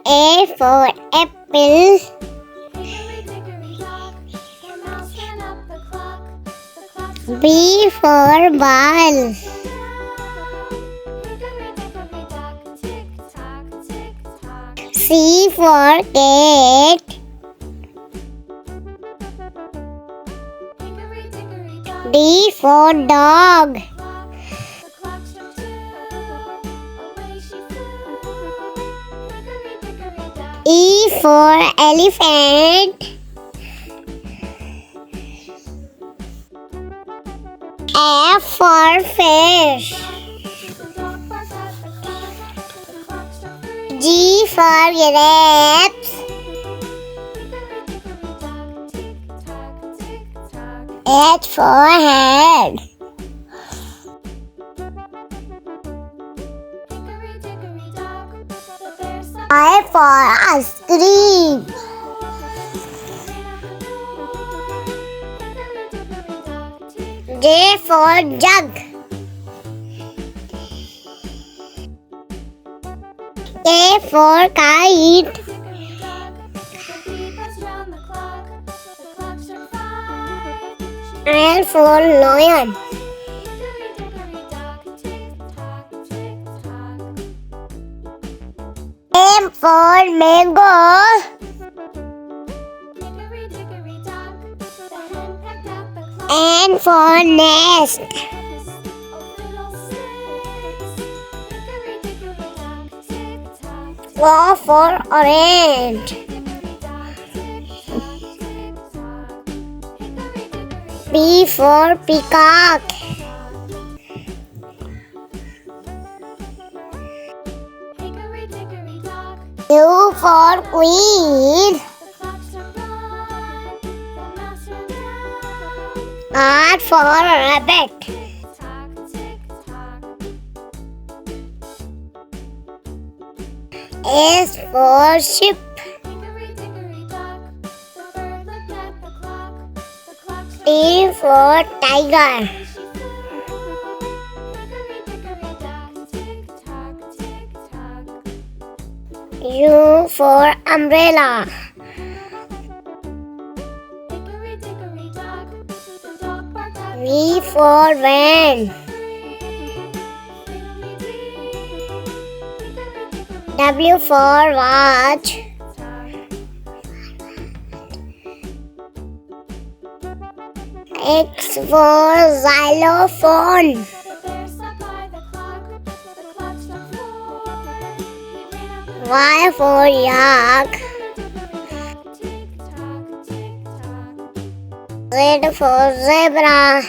A for apple. B for ball. C for cat. D for dog. E for elephant. F for fish. G for grapes. H for head. I for ice cream. J for jug. K for kite. L for lion. M for mango. N for nest. O for orange. P for peacock. Q for queen. R for rabbit. S for sheep. T for tiger. U for umbrella. V for van. W for watch. X for xylophone. Y for yak. Z for zebra.